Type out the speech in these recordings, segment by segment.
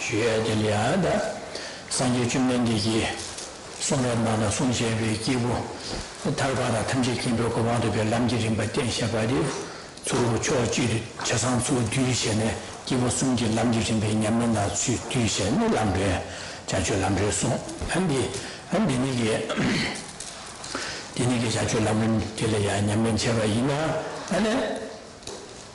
Shuya Sanju Jumendigi, Sonam, Sonjay, Gibu, Tarvana, Tamji Kimbo, Commando, Lam Rim Text, Zu Choji, Chasan Zu Duishen, Gibu Sunji, Lam Rim Yamana, Duishen, Lambre, Chacho Lambre Son, and the Nigi Chacho Lam Tilea, Yamen Chavaina,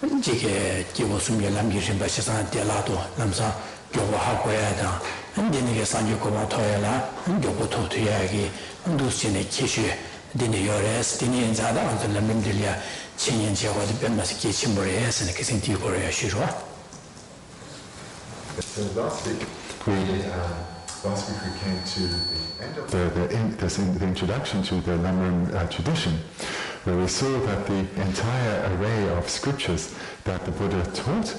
and Jike, Gibu Sumi, Lam Rim Chasan Delato, Lamsa, Jowa Hakoyada. And then you san you come out and you go to Yagi, and do sin a tissue, then yours, Dini and Zada, and the Lamdilia, Chin and Java, the Bemas Kitchen Boreas, and kissing tea for a shiro. So last week we came to the end of the introduction to the Lam Rim tradition, where we saw that the entire array of scriptures that the Buddha taught,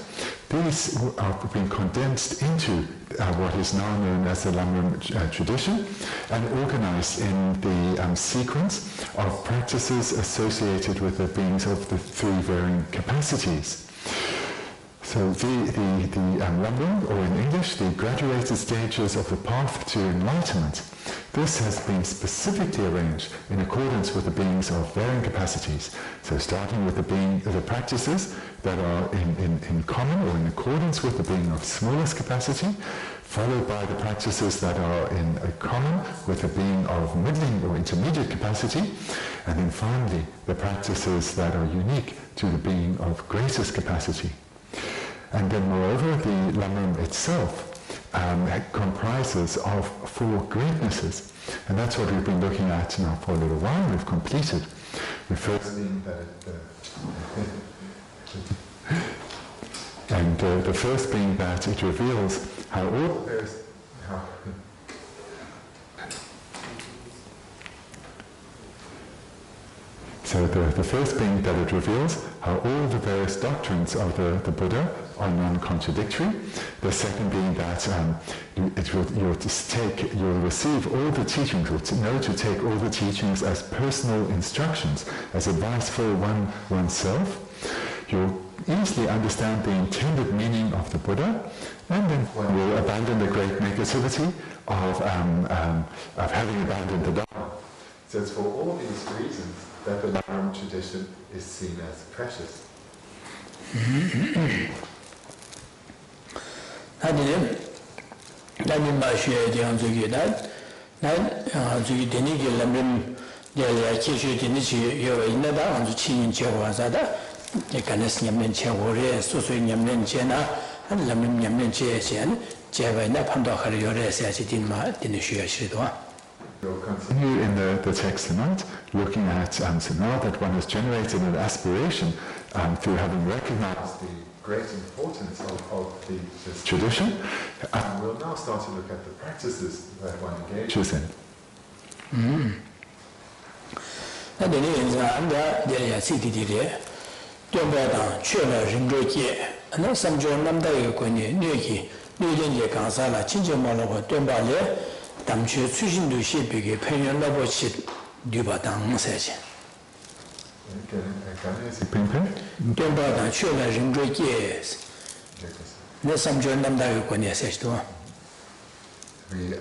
these have been condensed into what is now known as the Lam Rim tradition and organized in the sequence of practices associated with the beings of the three varying capacities. So the Lam Rim, or in English, the graduated stages of the path to enlightenment, this has been specifically arranged in accordance with the beings of varying capacities. So starting with the practices that are in common or in accordance with the being of smallest capacity, followed by the practices that are in common with the being of middling or intermediate capacity, and then finally the practices that are unique to the being of greatest capacity. And then moreover, the Lam Rim itself comprises of four greatnesses, and that's what we've been looking at now for a little while. We've completed the first being that the first being that it reveals how all So the first being that it reveals how all the various doctrines of the Buddha are non-contradictory. The second being that you'll receive all the teachings, or know to take all the teachings as personal instructions, as advice for oneself. You'll easily understand the intended meaning of the Buddha, and then one will abandon the great negativity of having abandoned the Dharma. So it's for all these reasons that the Lam Rim tradition is seen as precious. We'll continue in the text tonight, looking at, so now that one has generated an aspiration through having recognized the great importance of this tradition, we'll now start to look at the practices that one engages in. Damchu Tsushin du Shipig, Penyon Labo Chit, Dubatang Session. Dumba, Chula, Rimdrick, yes. There's some journal that you can assess to. We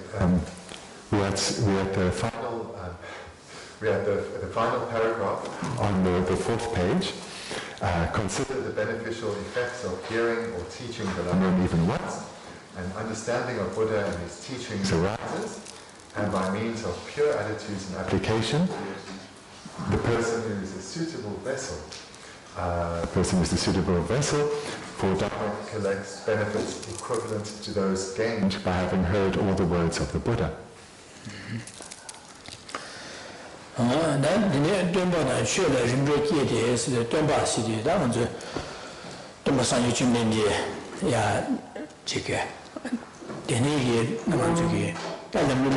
had the final paragraph on the fourth page. Consider the beneficial effects of hearing or teaching the Lam Rim even once. And understanding of Buddha and his teachings arises, and by means of pure attitudes and application, the person who is a suitable vessel, for Dharma collects benefits equivalent to those gained by having heard all the words of the Buddha. Denigi, Namanzuki, Lam Rim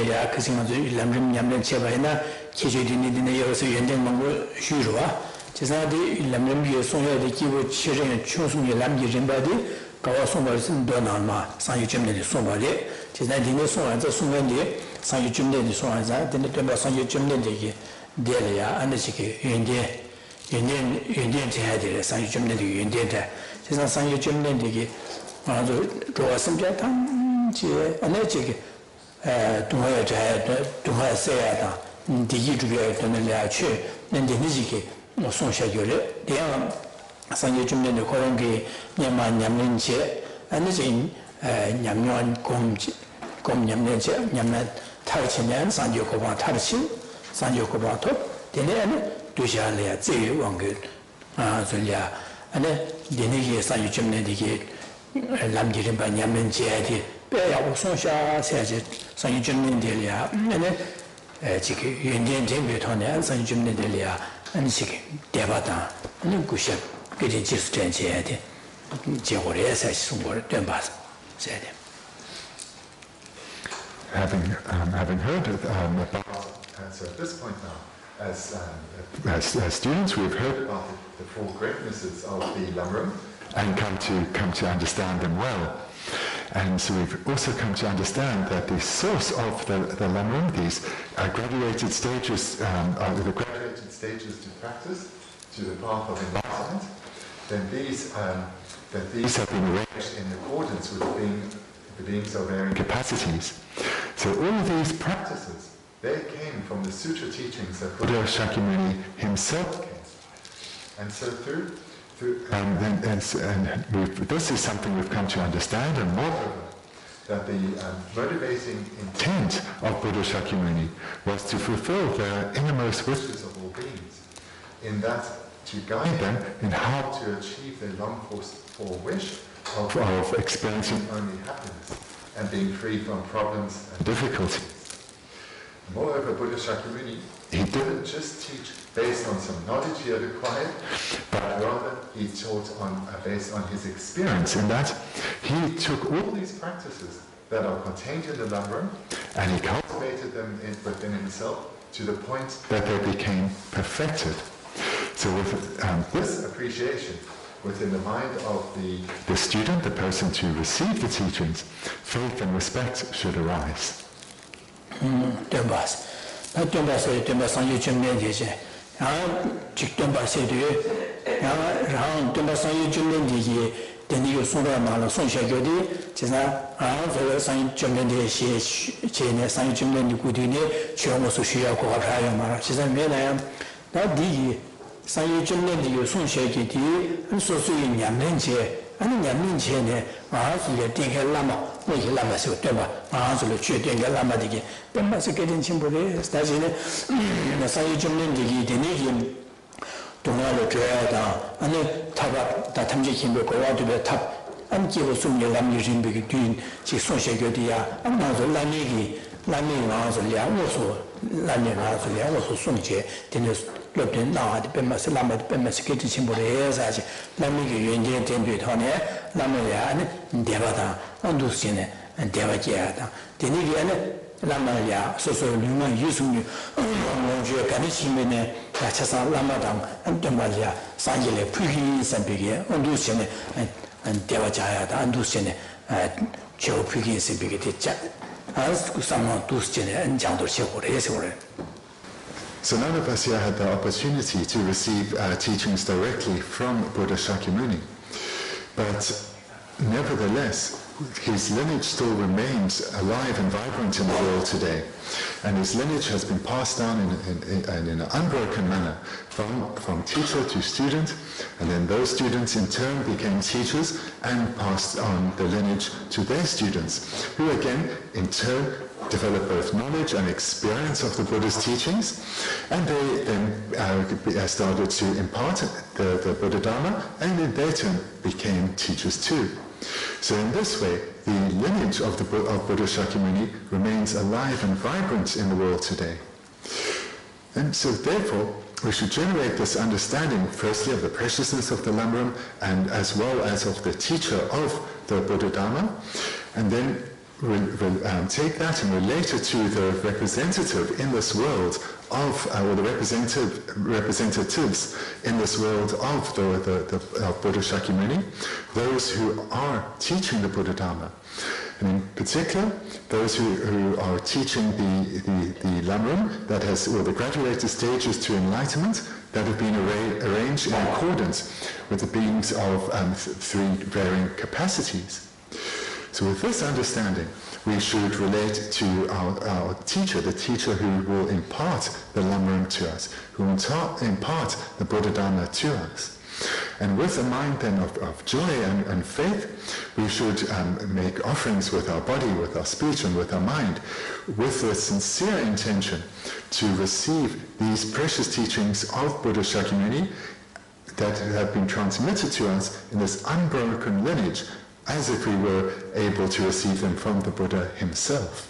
Text, Kissing Lam Rim Yamlen Chevaina, Kijidini, Yending Mango, Shurua, Chisadi, Lam Rim Sonia, the Kivu, Chirin, Chusum, Lam Yimbadi, Kawasumba, Donalma, San Yuchim, somebody, Chisadi, Son, the Sumandi, San Yuchim, the Sonza, then the Temba San Yuchim, Delia, and the Chiki, Indian Tehadi, San Yuchim, Indian, Chisan San Yuchim, 아주 좋았습니다. 제 안에 저기 동화에 동화 세야다. 디기 주변에 되는 ля치 nendeniziki sonshagole 대한 상계 주변의 그런 게 냠냠인체 아니지 냠냠 곰냠년체 냠냠 타르치면 산조고바 타르치 산조고바토 되네는 두샤래야 제왕게 솔야 안에 되네게 산유 주변에게 람기린 바냠면체에 빼야고 손샤 세제 산유 주변에야 안에 지금 연전 전부터는 선주민들이야 안식 대바다 아니 구셔 그게 지수전제야 돼 제고래서 송걸 된바서 해야 돼. Having heard about so at this point now as students we've heard about the four greatnesses of the Lam Rim and come to understand them well. And so we've also come to understand that the source of the Lam Rim, these graduated stages, are the graduated stages to practice, to the path of enlightenment, then these have been arranged in accordance with the beings of varying capacities. So all of these practices, they came from the sutra teachings that Buddha Shakyamuni himself came. And so this is something we've come to understand, and moreover, that the motivating intent of Buddha Shakyamuni was to fulfill the innermost wishes of all beings, in that to guide them in how to achieve their longed for wish of experiencing only happiness and being free from problems and difficulties. Moreover, Buddha Shakyamuni, he didn't just teach based on some knowledge he had acquired, but rather he taught based on his experience, in that he took all these practices that are contained in the Lam Rim and he cultivated them within himself to the point that they became perfected. So with this appreciation within the mind of the student, the person to receive the teachings, faith and respect should arise. Bendigo Sonam Sonshagodi, China, San Germany, San Germany Gudine, Chomosushia Koharayama, Chizamena, that the San Germany Sonshagiti, and so in Yamenche, and Yamenche, Mahasula Dinka Lama, make Lama Sotema, Mahasula Chutinga Lama Digi, the Massacre Chimbole, Stajine, San Germany, the Nigian. 동화를 줘야다. 아니 타바 다 탐지 힘을 고와도 탑 안기고 숨이 남유진 비기 뒤 지송셔교디야 안나서 남이 나와서 량호소 남이 나와서 량호소 송제 되는 럽된 나와도 뱀마스 라마도 뱀마스 게티 심보를 해야지 남이게 연계 된뒤 터네 남이야 아니 대바다 안두스네 대바지야다 되니게 아니 라마야 소소 류만 유승유 뭔지 가니시면에 자차 라마당 안점말이야 산길에 푸기 선비게 온두스네 안 대화자야다 안두스네 저 푸기 선비게 됐자 아스쿠 상만 두스네 안장도 시고래 해서래. So none of us here had the opportunity to receive teachings directly from Buddha Shakyamuni, but nevertheless his lineage still remains alive and vibrant in the world today, and his lineage has been passed down in an unbroken manner from teacher to student, and then those students in turn became teachers and passed on the lineage to their students, who again in turn developed both knowledge and experience of the Buddha's teachings, and they then started to impart the Buddha Dharma, and in their turn became teachers too. So in this way, the lineage of Buddha Shakyamuni remains alive and vibrant in the world today. And so therefore, we should generate this understanding, firstly, of the preciousness of the Lam Rim, and as well as of the teacher of the Buddha Dharma, and then take that and relate it to the representative in this world of, or the representatives in this world of of Buddha Shakyamuni, those who are teaching the Buddha Dharma. And in particular, those who are teaching the Lam Rim, that has, or the graduated stages to enlightenment, that have been arranged in accordance with the beings of three varying capacities. So with this understanding, we should relate to our teacher, the teacher who will impart the Lam Rim to us, who will impart the Buddha Dharma to us. And with a mind then of joy and faith, we should make offerings with our body, with our speech, and with our mind, with the sincere intention to receive these precious teachings of Buddha Shakyamuni that have been transmitted to us in this unbroken lineage, as if we were able to receive them from the Buddha himself.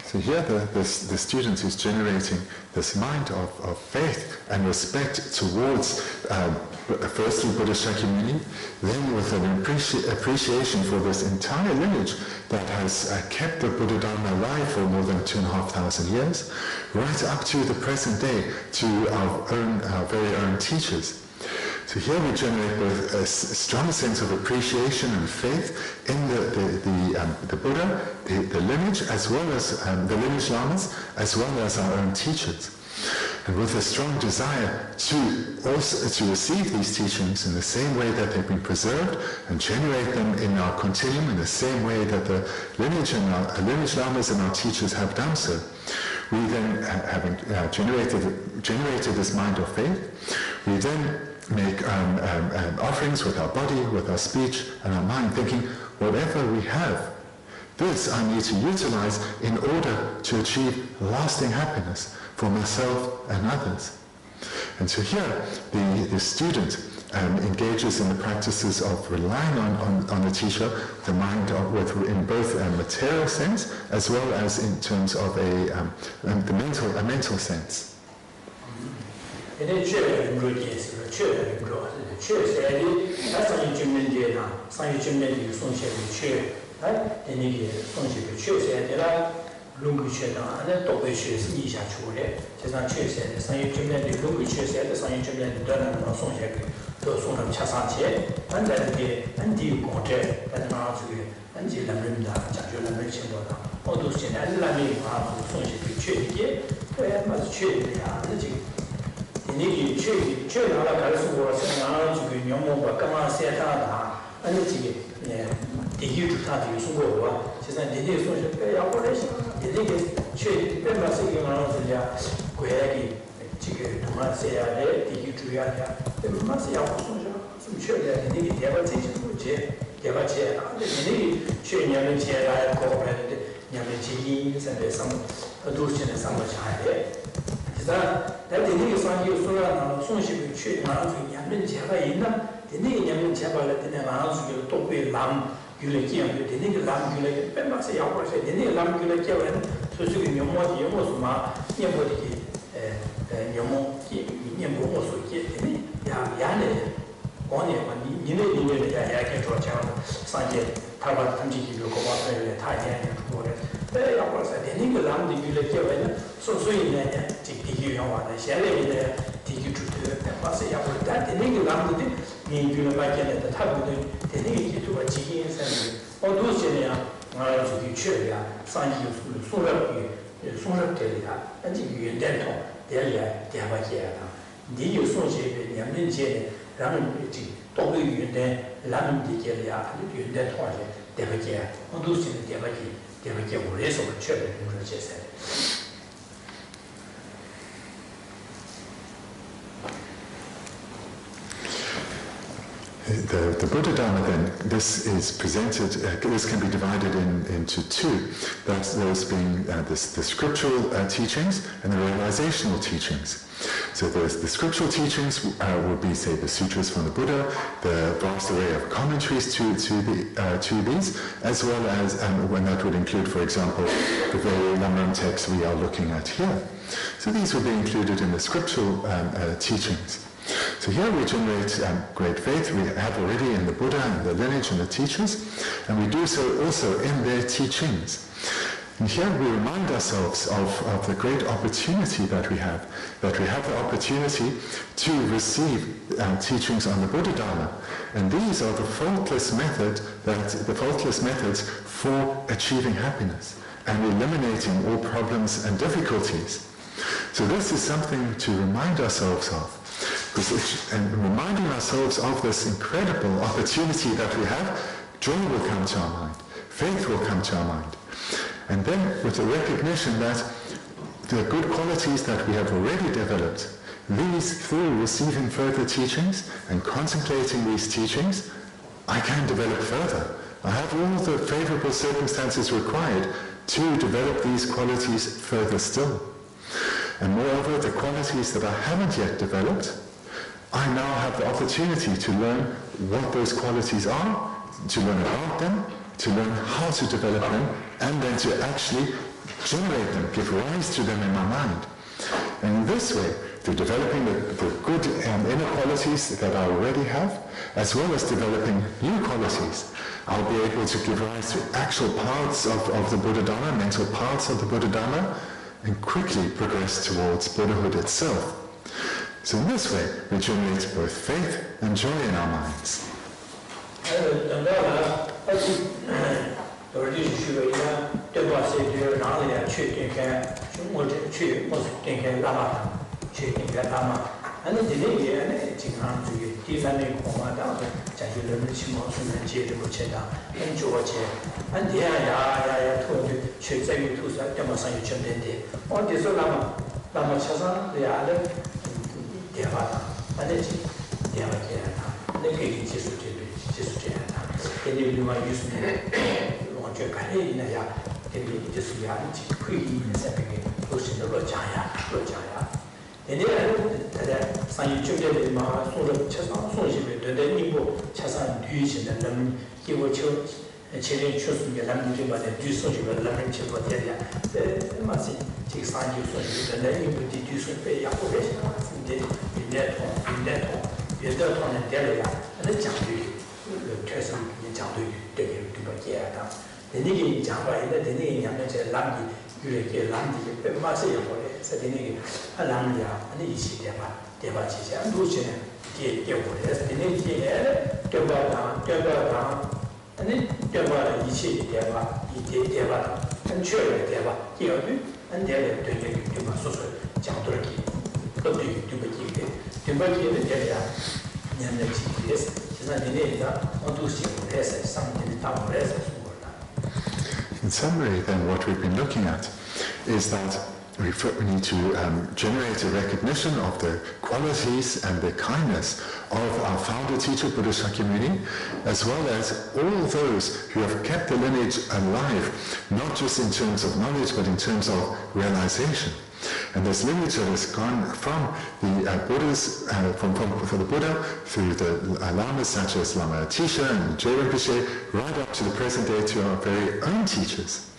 So here the student is generating this mind of faith and respect towards firstly Buddha Shakyamuni, then with an appreciation for this entire lineage that has kept the Buddha Dharma alive for more than 2,500 years, right up to the present day, to our very own teachers. So here we generate both a strong sense of appreciation and faith in the Buddha, the lineage, as well as the lineage lamas, as well as our own teachers. And with a strong desire to receive these teachings in the same way that they've been preserved and generate them in our continuum in the same way that the lineage and our lineage lamas and our teachers have done so, we then, having generated this mind of faith, we then make offerings with our body, with our speech, and our mind, thinking, whatever we have, this I need to utilize in order to achieve lasting happiness for myself and others. And so here, the student engages in the practices of relying on the teacher, the mind in both a material sense, as well as in terms of a mental sense. The Buddha Dharma then, this is presented, this can be divided into two. That's those being the scriptural teachings and the realizational teachings. So the scriptural teachings would be, say, the sutras from the Buddha, the vast array of commentaries to these, as well as when that would include, for example, the very Lam Rim Text we are looking at here. So these would be included in the scriptural teachings. So here we generate great faith. We have already in the Buddha and the lineage and the teachers, and we do so also in their teachings. And here we remind ourselves of the great opportunity that we have the opportunity to receive teachings on the Buddha Dharma. And these are the faultless methods for achieving happiness and eliminating all problems and difficulties. So this is something to remind ourselves of. And reminding ourselves of this incredible opportunity that we have, joy will come to our mind, faith will come to our mind. And then with the recognition that the good qualities that we have already developed, these through receiving further teachings and contemplating these teachings, I can develop further. I have all the favorable circumstances required to develop these qualities further still. And moreover, the qualities that I haven't yet developed, I now have the opportunity to learn what those qualities are, to learn about them, to learn how to develop them, and then to actually generate them, give rise to them in my mind. And in this way, through developing the good inner qualities that I already have, as well as developing new qualities, I'll be able to give rise to actual parts of the Buddha Dharma, mental parts of the Buddha Dharma, and quickly progress towards Buddhahood itself. So in this way, we generate both faith and joy in our minds. In summary, then, what we've been looking at is that we need to generate a recognition of the qualities and the kindness of our founder teacher, Buddha Shakyamuni, as well as all those who have kept the lineage alive, not just in terms of knowledge, but in terms of realization. And this lineage that has gone from the Buddhas, from the Buddha, through the Lamas such as Lama Atisha and Gyatso, right up to the present day to our very own teachers.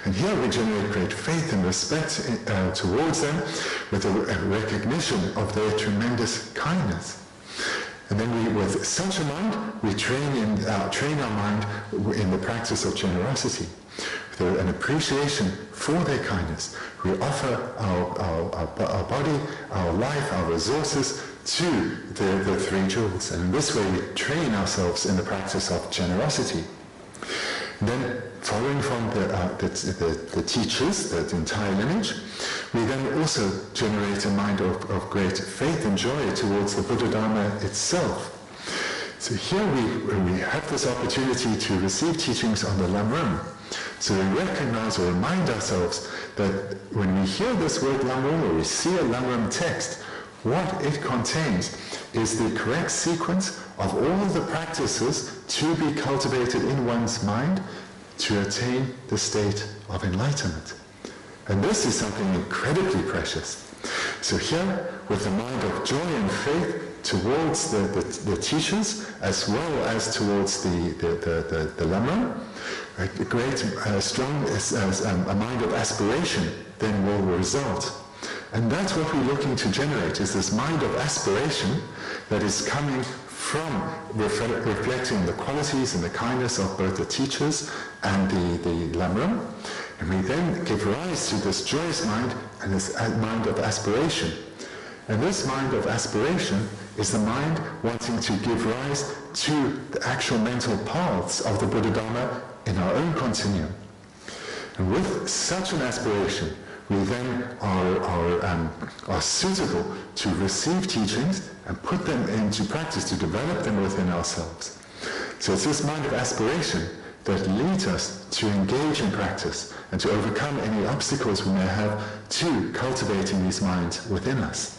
And here we generate great faith and respect towards them with a recognition of their tremendous kindness. And then with such a mind, we train our mind in the practice of generosity. With an appreciation for their kindness, we offer our body, our life, our resources to the three jewels. And in this way, we train ourselves in the practice of generosity. And then, following from the teachers, the entire lineage, we then also generate a mind of great faith and joy towards the Buddha Dharma itself. So here we have this opportunity to receive teachings on the Lam Rim. So we recognize or remind ourselves that when we hear this word Lam Rim or we see a Lam Rim text, what it contains is the correct sequence of all the practices to be cultivated in one's mind to attain the state of enlightenment. And this is something incredibly precious. So here, with the mind of joy and faith towards the teachers, as well as towards the Lama, a great, strong a mind of aspiration then will result. And that's what we're looking to generate, is this mind of aspiration that is coming from reflecting the qualities and the kindness of both the teachers and the Lam Rim. And we then give rise to this joyous mind and this mind of aspiration. And this mind of aspiration is the mind wanting to give rise to the actual mental paths of the Buddha Dharma in our own continuum. And with such an aspiration, we then are suitable to receive teachings and put them into practice, to develop them within ourselves. So it's this mind of aspiration that leads us to engage in practice and to overcome any obstacles we may have to cultivating these minds within us.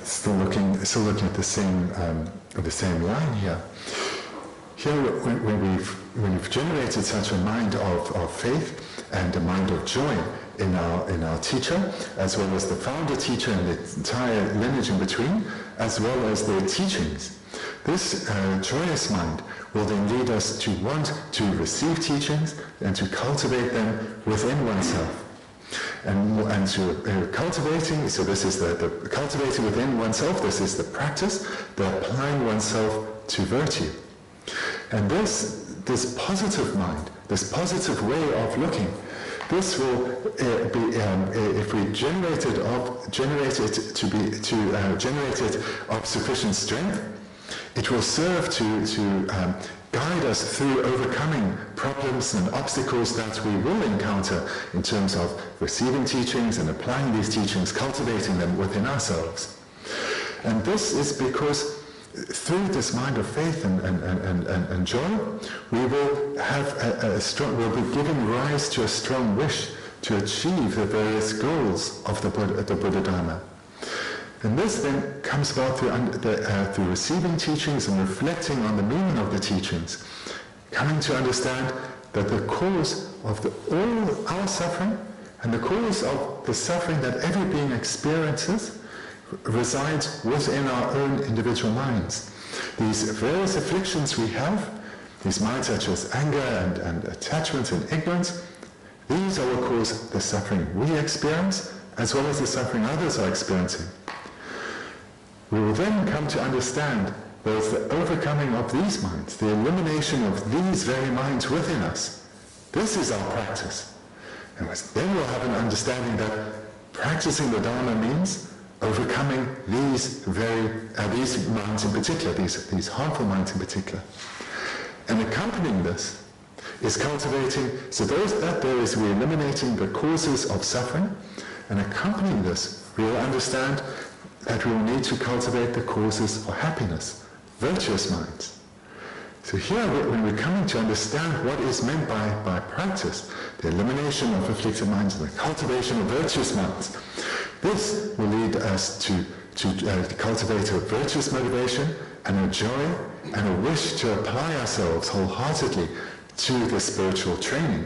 Still looking at the same line here. here, when we've generated such a mind of faith and a mind of joy in our teacher, as well as the founder teacher and the entire lineage in between, as well as their teachings, this joyous mind will then lead us to want to receive teachings and to cultivate them within oneself. And to cultivating, so this is the cultivating within oneself, this is the practice, the applying oneself to virtue. And this positive mind, this positive way of looking, this will be, if we generate it of sufficient strength, it will serve to guide us through overcoming problems and obstacles that we will encounter in terms of receiving teachings and applying these teachings, cultivating them within ourselves. And this is because through this mind of faith and joy, we will have we'll be giving rise to a strong wish to achieve the various goals of the Buddha Dharma. And this then comes about through receiving teachings and reflecting on the meaning of the teachings, coming to understand that the cause of all our suffering and the cause of the suffering that every being experiences resides within our own individual minds. These various afflictions we have, these minds such as anger and attachment and ignorance, these are what cause the suffering we experience as well as the suffering others are experiencing. We will then come to understand there's the overcoming of these minds, the elimination of these very minds within us. This is our practice. And then we'll have an understanding that practicing the Dharma means overcoming these minds in particular, these harmful minds in particular. And accompanying this is cultivating, so we're eliminating the causes of suffering, and accompanying this, we will understand that we will need to cultivate the causes of happiness, virtuous minds. So here, when we're coming to understand what is meant by practice, the elimination of afflicted minds and the cultivation of virtuous minds, this will lead us to cultivate a virtuous motivation and a joy and a wish to apply ourselves wholeheartedly to the spiritual training.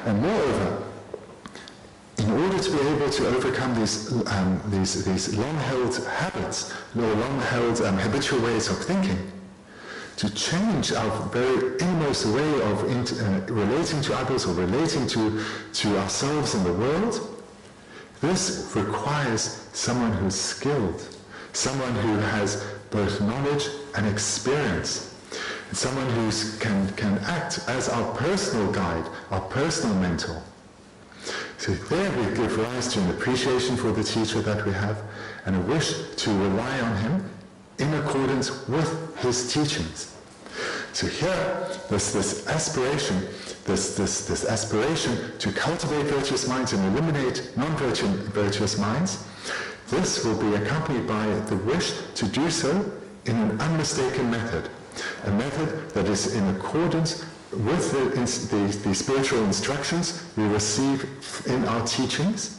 And moreover, in order to be able to overcome these long-held habits, or long-held habitual ways of thinking, to change our very inmost way of relating to others or relating to ourselves and the world, this requires someone who's skilled, someone who has both knowledge and experience, and someone who can act as our personal guide, our personal mentor. So there we give rise to an appreciation for the teacher that we have and a wish to rely on him in accordance with his teachings. So here, this aspiration to cultivate virtuous minds and eliminate non-virtuous minds, this will be accompanied by the wish to do so in an unmistaken method, a method that is in accordance with the spiritual instructions we receive in our teachings,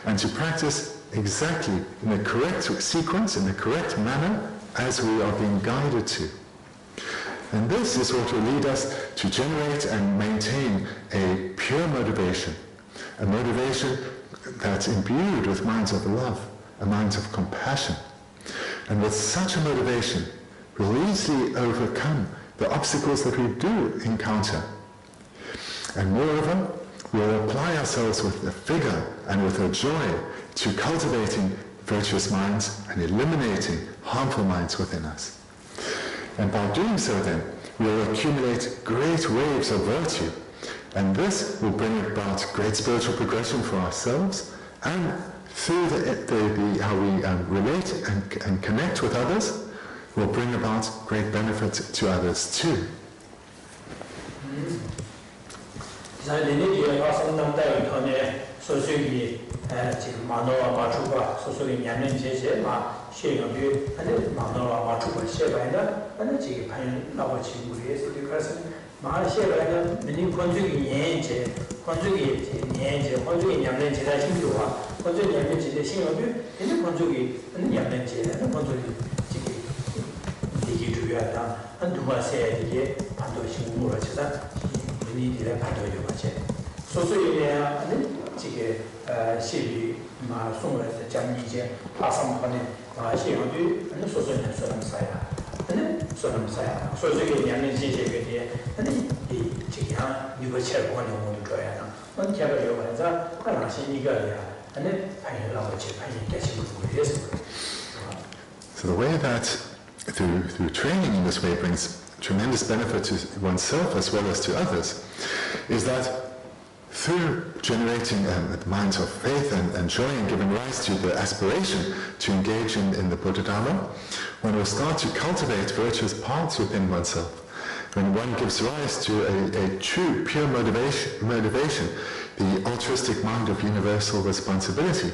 and to practice exactly in the correct sequence, in the correct manner, as we are being guided to. And this is what will lead us to generate and maintain a pure motivation, a motivation that's imbued with minds of love, a mind of compassion. And with such a motivation, we'll easily overcome the obstacles that we do encounter. And moreover, we'll apply ourselves with a vigor and with a joy to cultivating virtuous minds and eliminating harmful minds within us. And by doing so then, we'll accumulate great waves of virtue, and this will bring about great spiritual progression for ourselves, and through how we relate and connect with others, will bring about great benefit to others too. 주요하다. 한 두마세에게 반도시 무엇이다. 이들의 반도요 같이. 소소이냐 아니 지게 시비 마 송에서 장미제 파상하는 마시오도 아니 소소는 소남사야. 아니 소남사야. 소소게 양면 지제게 아니 이 지야 이거 체험하는 거는 거야. 언제가 요한자 하나씩 이거야. 아니 파이라고 제 파이 계신 거 있어요. So the way that through training in this way brings tremendous benefit to oneself as well as to others is that through generating minds of faith and joy and giving rise to the aspiration to engage in the Buddha Dharma, one will start to cultivate virtuous paths within oneself. When one gives rise to a true, pure motivation, the altruistic mind of universal responsibility,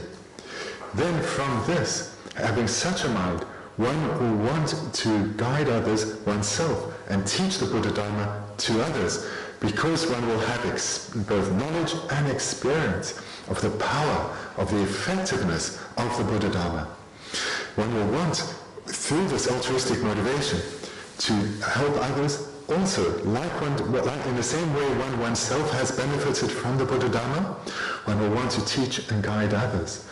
then from this, having such a mind, one will want to guide others oneself and teach the Buddha Dharma to others, because one will have both knowledge and experience of the power, of the effectiveness of the Buddha Dharma. One will want, through this altruistic motivation, to help others also, like in the same way one oneself has benefited from the Buddha Dharma, one will want to teach and guide others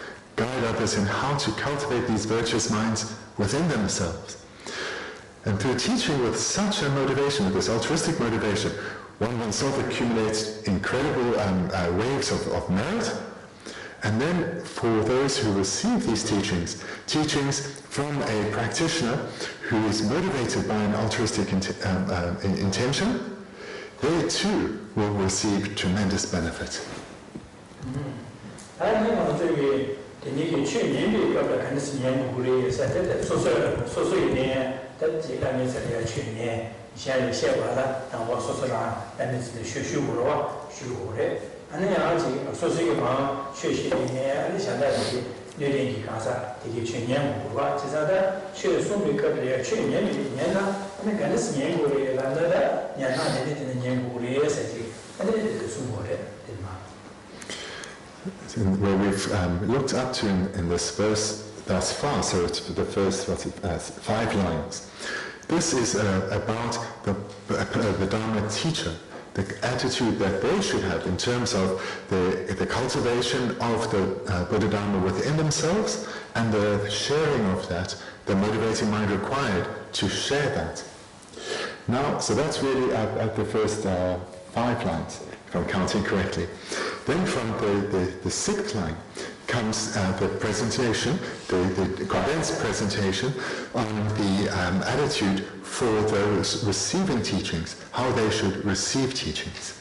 in how to cultivate these virtuous minds within themselves. And through teaching with such a motivation, with this altruistic motivation, one oneself accumulates incredible waves of merit. And then for those who receive these teachings from a practitioner who is motivated by an altruistic intention, they too will receive tremendous benefit. Where we've looked up to in this verse thus far, so it's the first 5 lines. This is about the Dharma teacher, the attitude that they should have in terms of the cultivation of the Buddha Dharma within themselves and the sharing of that, the motivating mind required to share that. Now, so that's really at the first 5 lines, if I'm counting correctly. Then from the 6th line comes the presentation, the condensed presentation on the attitude for those receiving teachings, how they should receive teachings.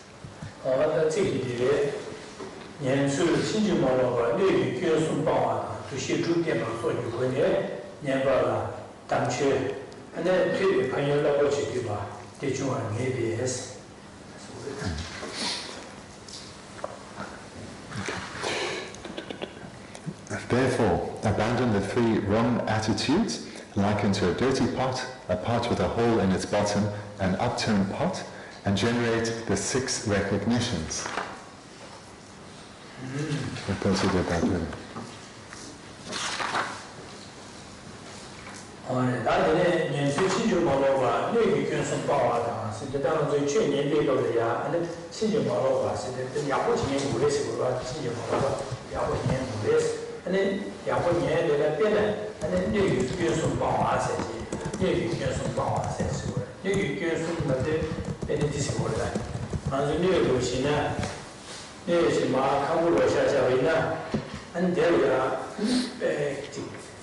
Therefore, abandon the 3 wrong attitudes, likened to a dirty pot, a pot with a hole in its bottom, an upturned pot, and generate the 6 recognitions. Consider that way. And then Yaponia de la Pena, and then you give some power, says you give some power, says you give some disorder. And the new Lucina, Nishima, Kamurosha, and there we are.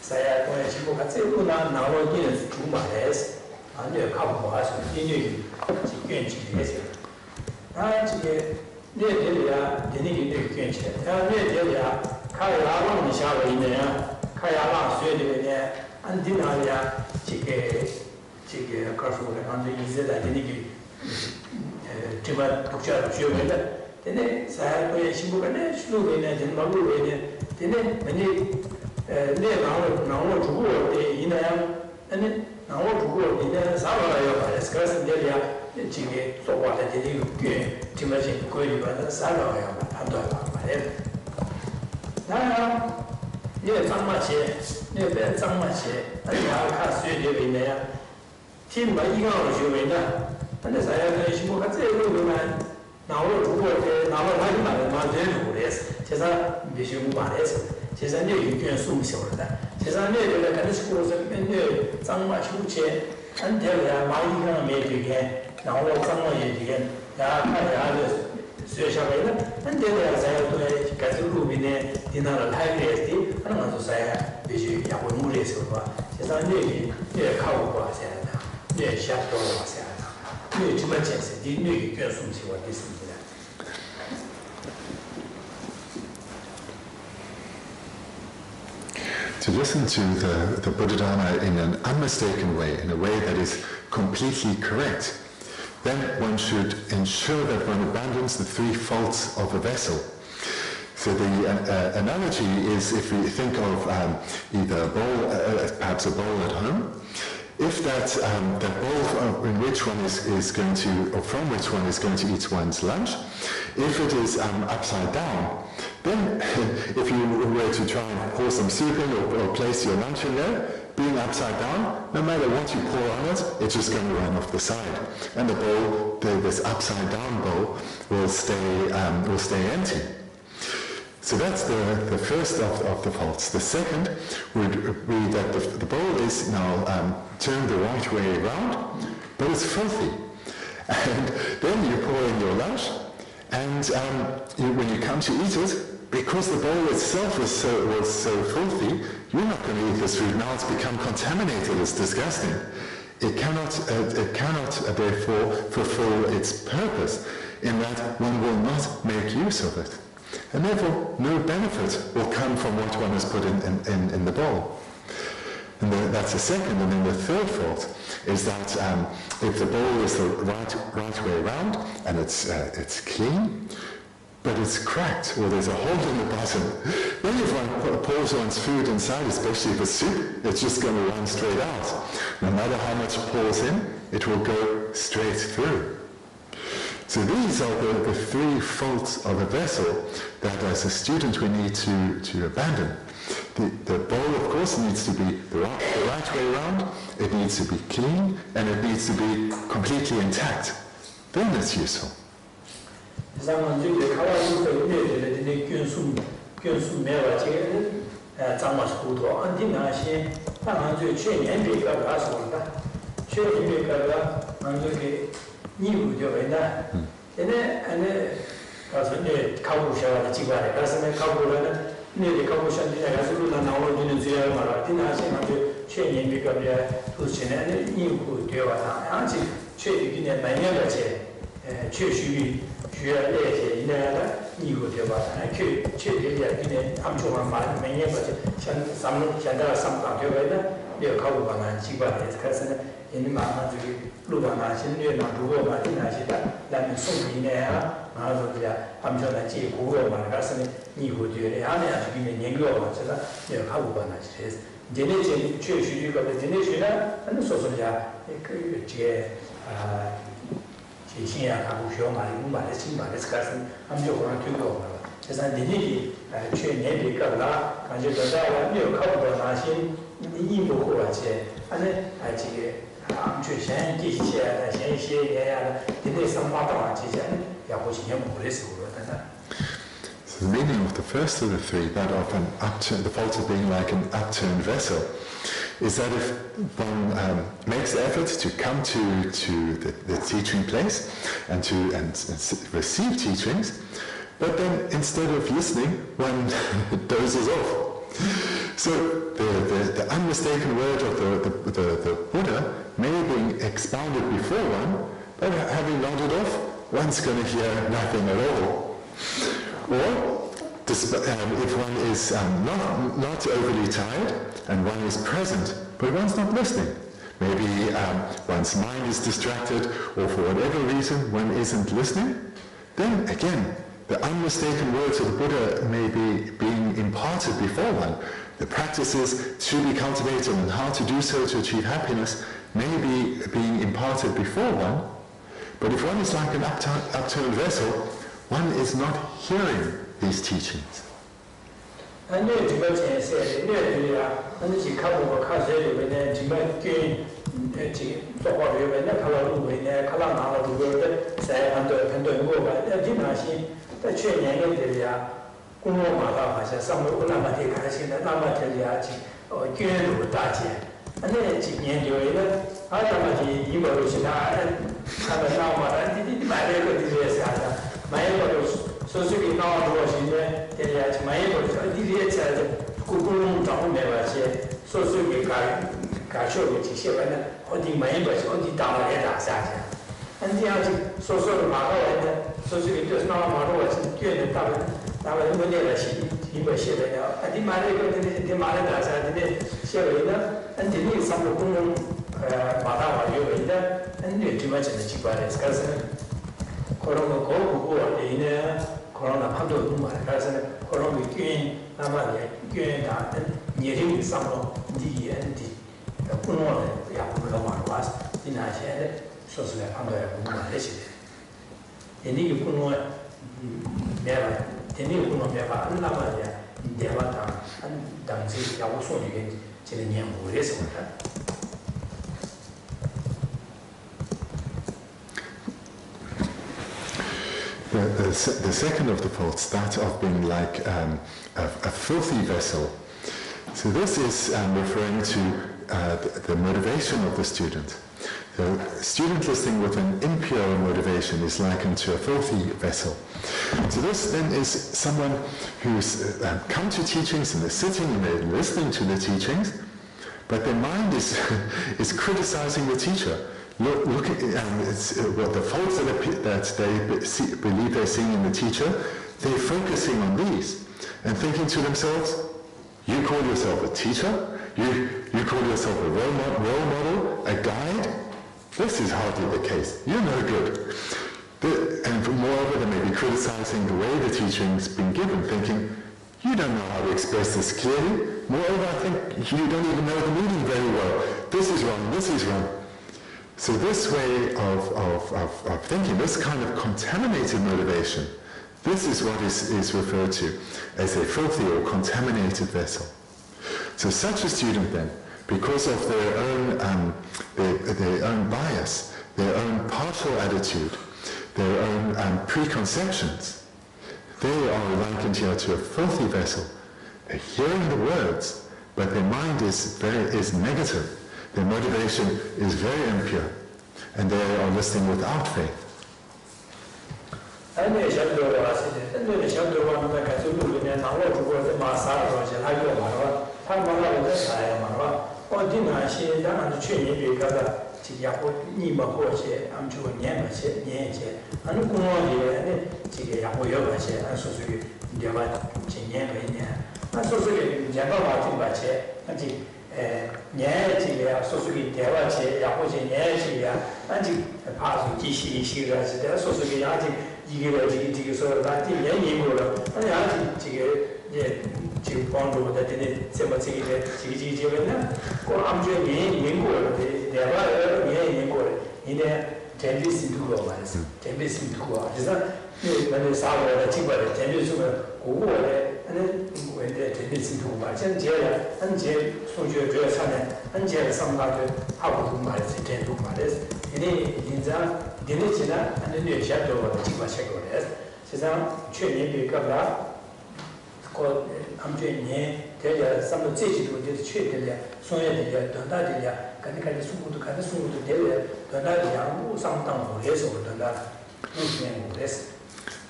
Saya, when she got Sepuna, now again, 2 miles, and you couple of us, you can see. I get near the need to change it. Near Kaya ni shawa ine kaya la sue de ne andina ya chike kafu le ande ize da ni tiba tukcha shu me da tene sa ko ye shibu ne shlu ne den ma lu ne tene meni ne na wo ju de ina ya ane na wo ju de ne sa ba ya ba skas de ya chike so wa de ni ke tiba ji ko ri ba sa ba ya ba ando ba le那也张嘛些，也别张嘛些，而且还看谁这边的呀， 팀 많이 가고 싶으면 근데 사야는 시모가 제일 그러면 나오고 그거 나와 많이 말되는 거래서 제가 미시고 말해서 제가 이제 의견 숨쉬어다 제가 내가 같이 고서 맨날 장마 추체 안되야 많이 가면 매기게 나오고 장마 얘기게 야야를 수요샤베는 안되야 자유도 같이 루비네 디나를 하이레스티 하나만 사야 비시 야고 무리해서 봐 제가 이제 가고 봐세요 네 샤도 봐세요 네 정말 재밌어 네 의견 숨쉬어 됐습니다. To listen to the Buddha Dharma in an unmistaken way, in a way that is completely correct, then one should ensure that one abandons the three faults of a vessel. So the analogy is, if we think of either a bowl, perhaps a bowl at home, if that bowl in which one is going to, or from which one is going to eat one's lunch, if it is upside down, then if you were to try and pour some soup in or place your lunch in there, being upside down, no matter what you pour on it, it's just going to run off the side. And the bowl, this upside down bowl, will stay empty. So that's the first of the faults. The second would be that the bowl is now turned the right way around, but it's filthy. And then you pour in your lunch, and when you come to eat it, because the bowl itself was so filthy, you're not going to eat this food. Now it's become contaminated. It's disgusting. It cannot therefore fulfill its purpose, in that one will not make use of it. And therefore, no benefit will come from what one has put in the bowl. And that's the second. And then the third fault is that if the bowl is the right way around, and it's clean, but it's cracked, or there's a hole in the bottom, then if one pours one's food inside, especially if it's soup, it's just going to run straight out. No matter how much pours in, it will go straight through. So these are the three faults of a vessel that as a student we need to abandon. The bowl, of course, needs to be the right way around, it needs to be clean, and it needs to be completely intact. Then it's useful. So the meaning of the first of the three, that of an upturned, the fault of being like an upturned vessel, is that if one makes the effort to come to the teaching place and receive teachings, but then instead of listening, one dozes off. So the unmistaken word of the Buddha may have been expounded before one, but having nodded off, one's going to hear nothing at all. Or if one is not overly tired and one is present, but one's not listening. Maybe one's mind is distracted, or for whatever reason one isn't listening, then again, the unmistaken words of the Buddha may be being imparted before one. The practices to be cultivated and how to do so to achieve happiness may be being imparted before one. But if one is like an upturned vessel, one is not hearing these teachings. The second of the faults, that of being like a filthy vessel. So this is referring to the motivation of the student. The student listening with an impure motivation is likened to a filthy vessel. So this then is someone who's come to teachings and they're sitting and they're listening to the teachings, but their mind is criticizing the teacher. Look at what the faults that they believe they're seeing in the teacher, they're focusing on these and thinking to themselves, you call yourself a teacher? You call yourself a role model, a guide? This is hardly the case. You're no good. And moreover, they may be criticizing the way the teaching's been given, thinking, you don't know how to express this clearly. Moreover, I think you don't even know the meaning very well. This is wrong, this is wrong. So this way of thinking, this kind of contaminated motivation, this is what is referred to as a filthy or contaminated vessel. So such a student then, because of their own bias, their own partial attitude, their own preconceptions, they are likened here to a filthy vessel. They're hearing the words, but their mind is negative. Their motivation is very impure, and they are listening without faith.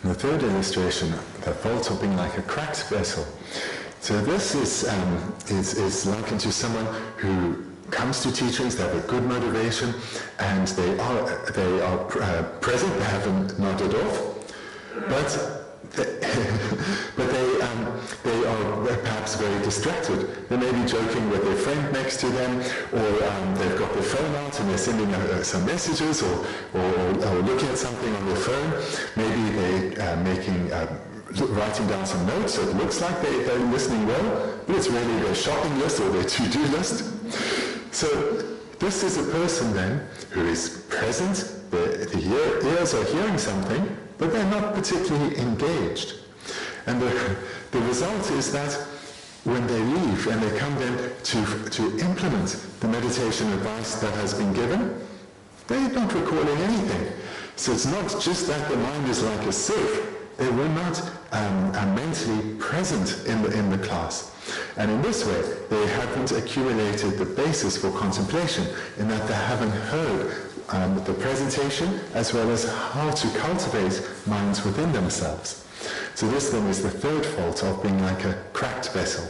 The third illustration, the fault of being like a cracked vessel. So this is likened to someone who comes to teachings, they have a good motivation, and they are present, they haven't nodded off, but they are perhaps very distracted. They may be joking with their friend next to them, or they've got their phone out and they're sending some messages, or looking at something on their phone. Maybe they're writing down some notes, so it looks like they're listening well, but it's really their shopping list or their to-do list. So this is a person then who is present, the ears are hearing something, but they're not particularly engaged. And the result is that when they leave and they come then to implement the meditation advice that has been given, They're not recalling anything. So it's not just that the mind is like a sieve. They were not mentally present in the class. And in this way, they haven't accumulated the basis for contemplation, in that they haven't heard the presentation as well as how to cultivate minds within themselves. So this then is the third fault of being like a cracked vessel.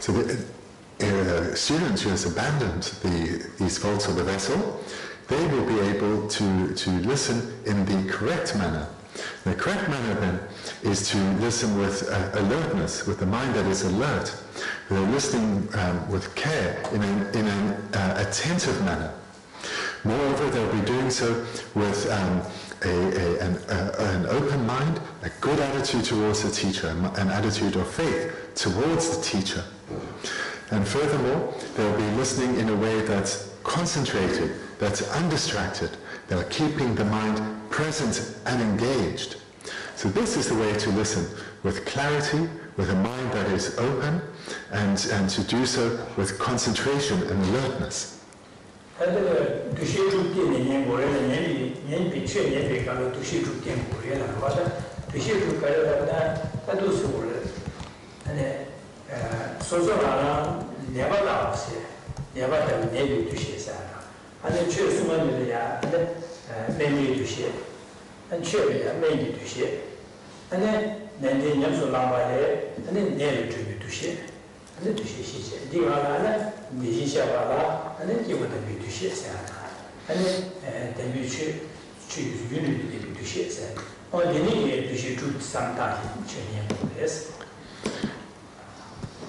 So the students who has abandoned these faults of the vessel, they will be able to listen in the correct manner. The correct manner then is to listen with alertness, with the mind that is alert. They're listening with care in an attentive manner. Moreover, they'll be doing so with an open mind, a good attitude towards the teacher, an attitude of faith towards the teacher. And furthermore, they'll be listening in a way that's concentrated, that's undistracted. They're keeping the mind present and engaged. So this is the way to listen, with clarity, with a mind that is open, and to do so with concentration and alertness.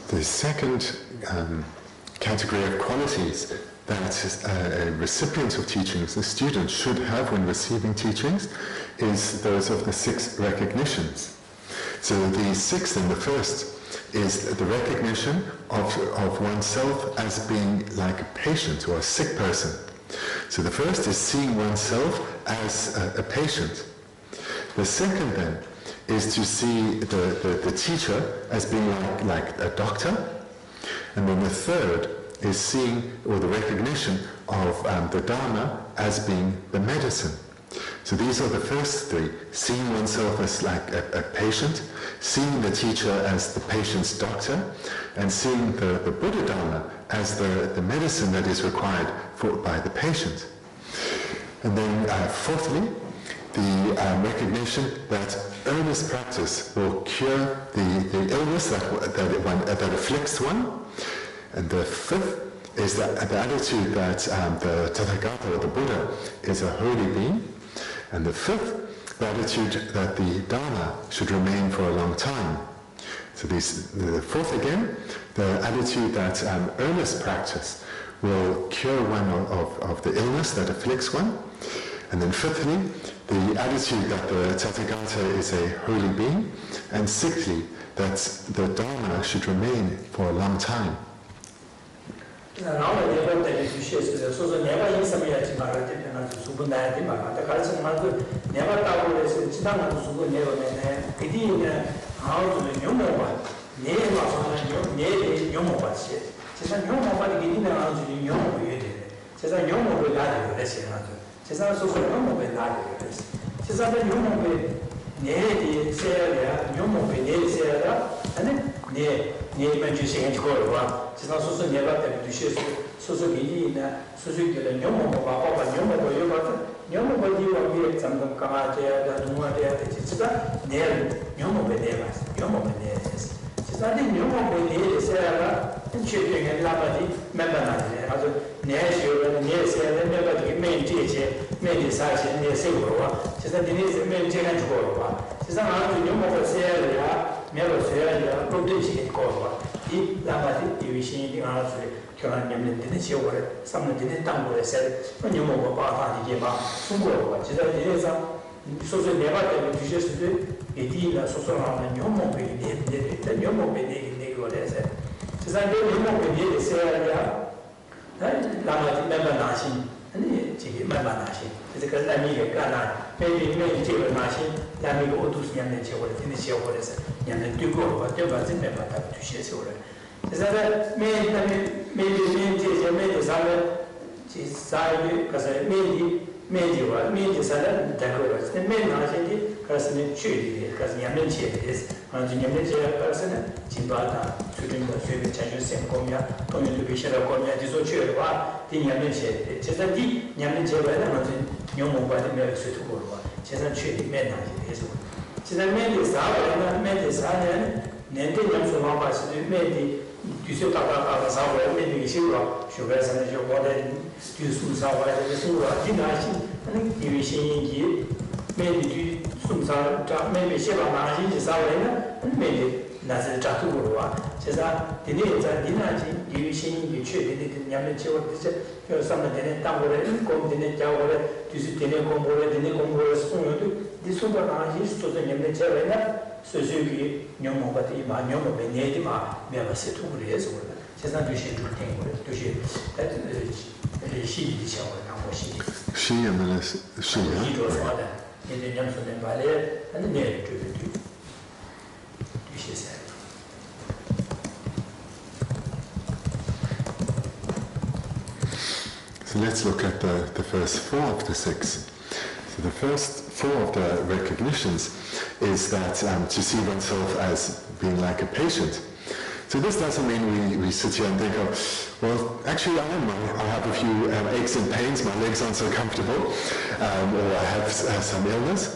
The second category of qualities that a recipient of teachings, a student, should have when receiving teachings is those of the 6 recognitions. So the sixth and the first is the recognition of oneself as being like a patient or a sick person. So the first is seeing oneself as a patient. The second then is to see the teacher as being like a doctor. And then the third is seeing, or the recognition of the Dharma as being the medicine. So these are the first 3, seeing oneself as like a patient, seeing the teacher as the patient's doctor, and seeing the Buddha Dharma as the medicine that is required by the patient. And then fourthly, the recognition that earnest practice will cure the illness that afflicts one. And the fifth is the attitude that the Tathagata or the Buddha is a holy being. And the fifth, the attitude that the Dharma should remain for a long time. So the fourth again, the attitude that earnest practice will cure one of the illness that afflicts one. And then fifthly, the attitude that the Tathagata is a holy being. And sixthly, that the Dharma should remain for a long time. 确定跟拉巴的慢慢来的，然后你还是有你也是那个的面这些面的啥些你也是有啊，其实你是面这个就够了吧，其实俺们就某个些的呀，没有些的呀，都对些够了吧，你拉巴的有一些一定俺是叫俺你们的些我的，上面的当过的些，那你某个把他的也把中国了吧，其实你这上。所以내가 때문에 주제수도 이디나 소소하는 녀목이 내 녀목이 내 거래서 세상에 녀목이 있어야 라마지 매만 나신 아니 지금 매만 나신 그래서 그 라미가 가나 매일 지금 나신 라미가 어두스냐면 제거를 되는 지역에서 그냥 뛰고 왔대 맞지 매만 다 주시에서 그래 그래서 매일 제제 사람 지사이 가서 매일과 매일 사람 다고서 매일 나신이 그래서 취리에 그래서 냠면치에서 아주 냠면치에 가서는 진바다 수준도 수입 자주생 공야 돈도 비셔라 공야 지소 취리와 냠면치에 제가 디 냠면치에는 아주 용모과의 매일 수도고와 제가 취리 매일 나신에서 제가 매일 사업은 매일 사는 내대 연수만 봐서 매일 뒤서 다가가 사업을 매일 시로 쇼에서는 저 모델 뒤수 사업을 해서 지나신 하는 기회신이 매일 뒤 순서 매일 시바 나신 사업에는 매일 나서 잡고 와 제가 디네자 디나지 기회신이 최대의 냠면 채워서 그 상대는 땅고를 공대는 자고를 뒤수 되는 공부를 되는 공부를 소요도 디수가 나신 수도는 냠면 채워나 소수기 녀모가티 마녀모 베네디마 메바세토 그래서 제가 도시 된 거예요. 도시 시기 시험을 하고 시 and then 이도서다. 이제 냠소는 말에 하는 내 도시에서 So let's look at the first four of the six. So the first four of the recognitions is that to see oneself as being like a patient. So this doesn't mean we sit here and think, oh, well, actually I have a few aches and pains, my legs aren't so comfortable, or I have some illness.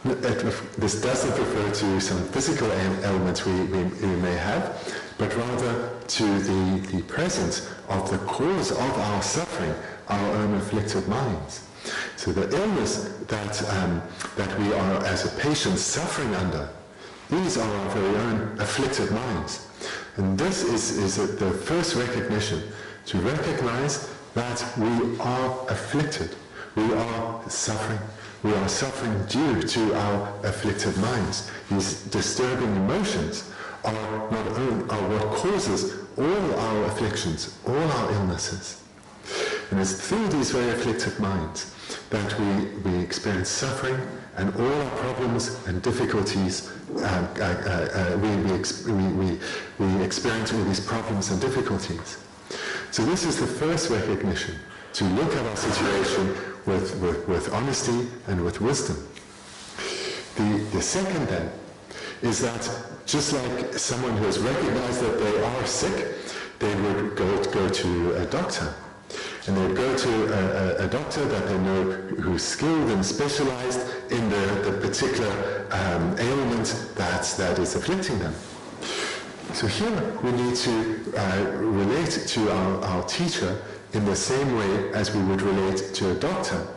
This doesn't refer to some physical ailments we may have, but rather to the presence of the cause of our suffering, our own afflicted minds. So the illness that we are as a patient suffering under, these are our very own afflicted minds. And this is the first recognition, to recognize that we are afflicted, we are suffering due to our afflicted minds. These disturbing emotions are what causes all our afflictions, all our illnesses. And it's through these very afflicted minds that we experience suffering, and all our problems and difficulties, we experience all these problems and difficulties. So this is the first recognition, to look at our situation with honesty and with wisdom. The second then is that just like someone who has recognized that they are sick, they would go to a doctor. And they would go to a doctor that they know who's skilled and specialized in the particular ailment that is afflicting them. So here we need to relate to our teacher in the same way as we would relate to a doctor.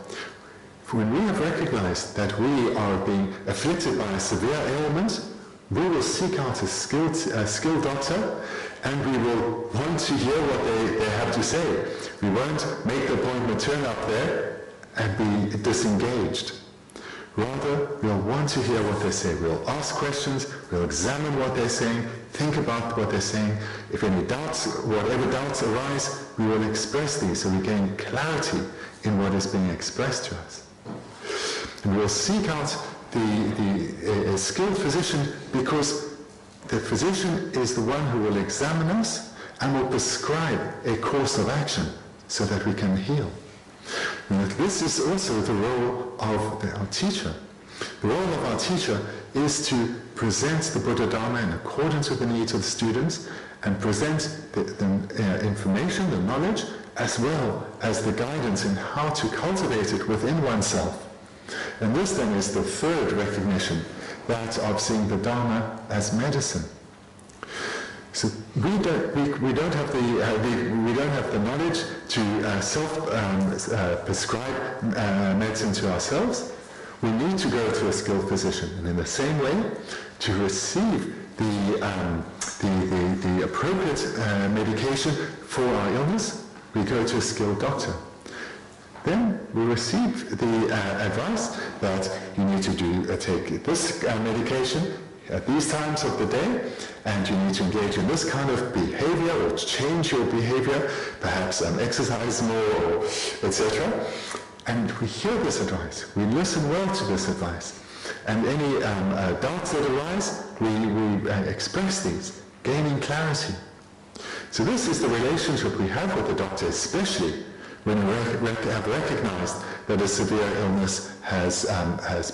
When we have recognized that we are being afflicted by a severe ailment, we will seek out a skilled doctor, and we will want to hear what they have to say. We won't make the appointment, turn up there and be disengaged. Rather, we'll want to hear what they say. We'll ask questions, we'll examine what they're saying, think about what they're saying. If any doubts, whatever doubts arise, we will express these so we gain clarity in what is being expressed to us. And we'll seek out a skilled physician, because the physician is the one who will examine us and will prescribe a course of action so that we can heal. And this is also the role of our teacher. The role of our teacher is to present the Buddha Dharma in accordance with the needs of the students, and present the information, the knowledge, as well as the guidance in how to cultivate it within oneself. And this then is the third recognition, that of seeing the Dharma as medicine. So we don't have the knowledge to prescribe medicine to ourselves. We need to go to a skilled physician, and in the same way, to receive the appropriate medication for our illness, we go to a skilled doctor. Then we receive the advice that you need to take this medication at these times of the day, and you need to engage in this kind of behavior or change your behavior, perhaps exercise more, or etc. And we hear this advice, we listen well to this advice, and any doubts that arise, we express these, gaining clarity. So this is the relationship we have with the doctor, especially when we have recognized that a severe illness has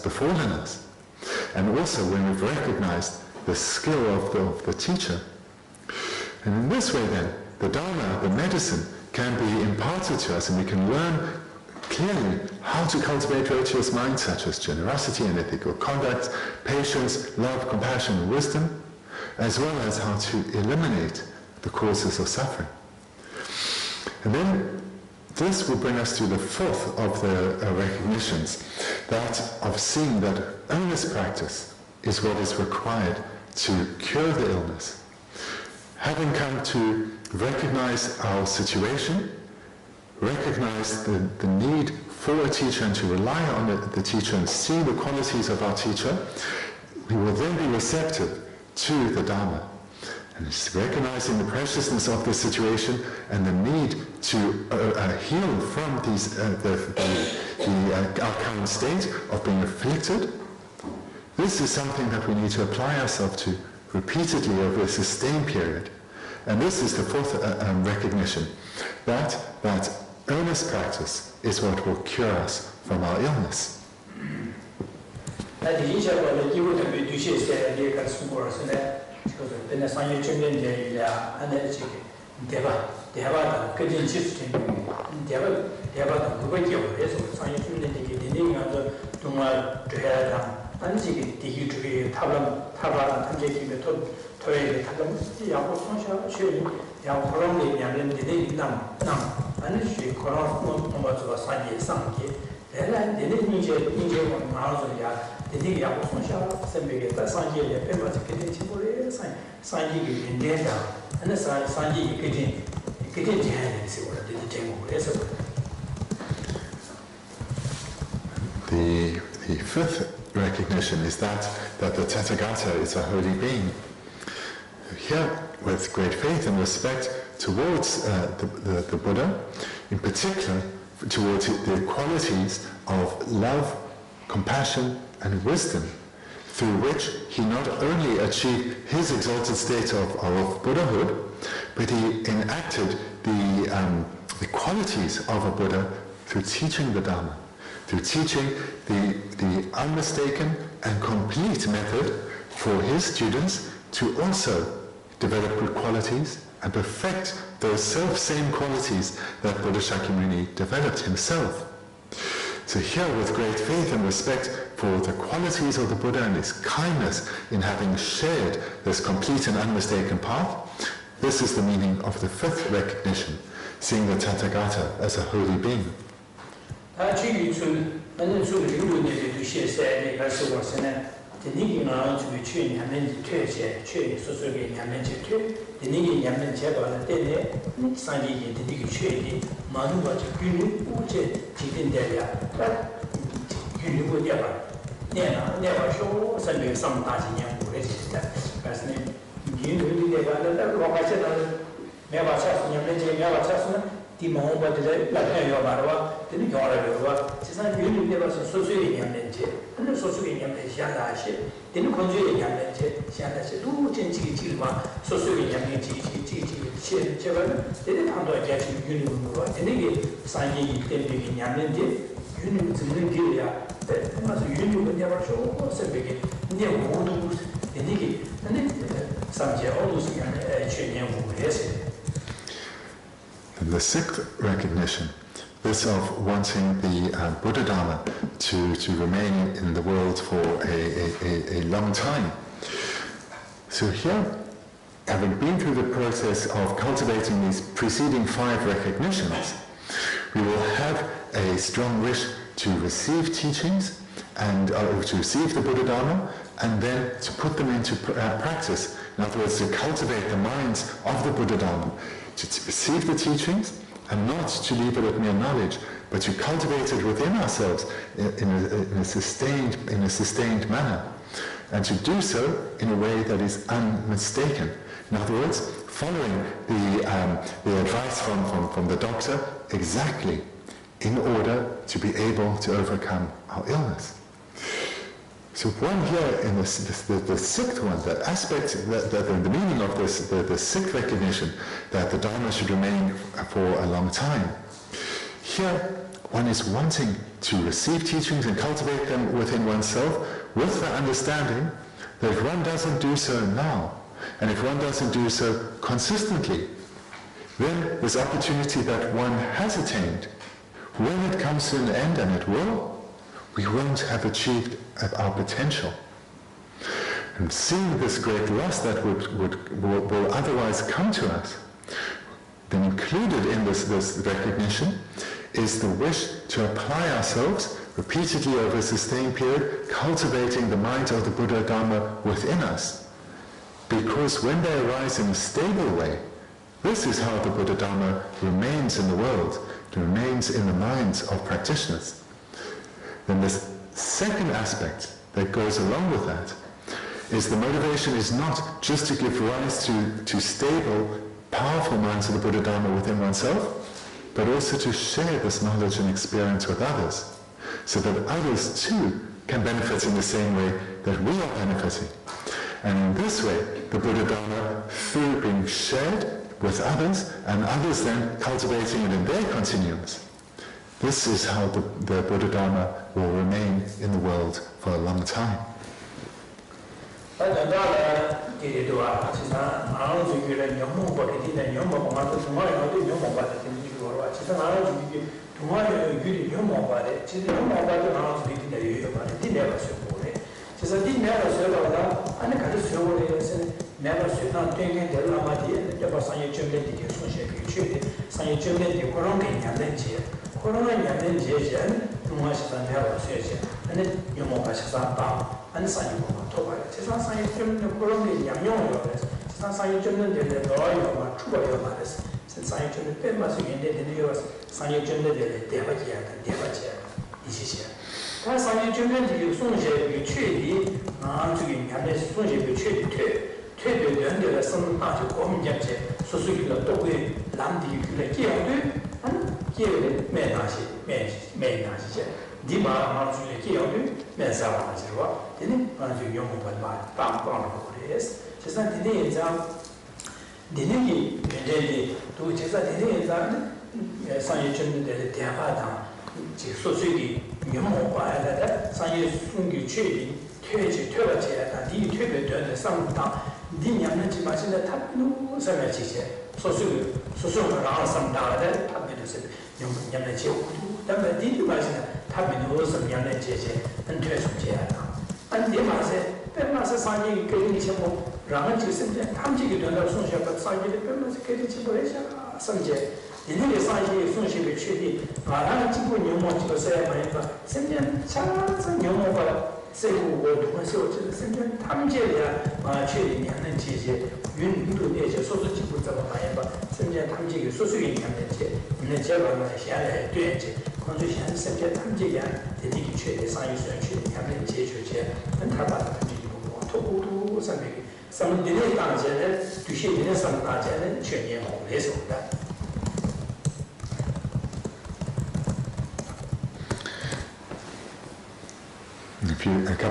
befallen us. And also when we've recognized the skill of the teacher. And in this way then, the Dharma, the medicine, can be imparted to us, and we can learn clearly how to cultivate virtuous minds such as generosity and ethical conduct, patience, love, compassion, and wisdom, as well as how to eliminate the causes of suffering. And then this will bring us to the fourth of the recognitions, that of seeing that earnest practice is what is required to cure the illness. Having come to recognize our situation, recognize the need for a teacher and to rely on the teacher and see the qualities of our teacher, we will then be receptive to the Dharma. And it's recognizing the preciousness of the situation and the need to heal from our current state of being afflicted. This is something that we need to apply ourselves to repeatedly over a sustained period. And this is the fourth recognition, that earnest practice is what will cure us from our illness. The fifth recognition is that the Tathagata is a holy being. Here, with great faith and respect towards the Buddha, in particular towards the qualities of love, compassion, and wisdom, through which he not only achieved his exalted state of Buddhahood, but he enacted the qualities of a Buddha through teaching the Dharma, through teaching the unmistaken and complete method for his students to also develop good qualities and perfect those self-same qualities that Buddha Shakyamuni developed himself. So here, with great faith and respect for the qualities of the Buddha and his kindness in having shared this complete and unmistaken path, this is the meaning of the fifth recognition, seeing the Tathagata as a holy being. And the sixth recognition, this of wanting the Buddha Dharma to remain in the world for a long time. So here, having been through the process of cultivating these preceding 5 recognitions, we will have a strong wish to receive teachings and to receive the Buddha Dharma, and then to put them into practice. In other words, to cultivate the minds of the Buddha Dharma, to receive the teachings and not to leave it at mere knowledge, but to cultivate it within ourselves in a sustained manner, and to do so in a way that is unmistaken. In other words, following the advice from the doctor exactly in order to be able to overcome our illness. So one here in the 6th one, the aspect, the meaning of this, the 6th recognition, that the Dharma should remain for a long time. Here, one is wanting to receive teachings and cultivate them within oneself with the understanding that if one doesn't do so now, and if one doesn't do so consistently, then this opportunity that one has attained, when it comes to an end, and it will, we won't have achieved our potential. And seeing this great loss that will otherwise come to us, then included in this recognition is the wish to apply ourselves repeatedly over a sustained period, cultivating the mind of the Buddha Dharma within us. Because when they arise in a stable way, this is how the Buddha Dharma remains in the world, it remains in the minds of practitioners. Then this second aspect that goes along with that is the motivation is not just to give rise to stable, powerful minds of the Buddha Dharma within oneself, but also to share this knowledge and experience with others, so that others too can benefit in the same way that we are benefiting. And in this way, the Buddha Dharma, through being shared with others, and others then cultivating it in their continuums, this is how the Buddha Dharma will remain in the world for a long time.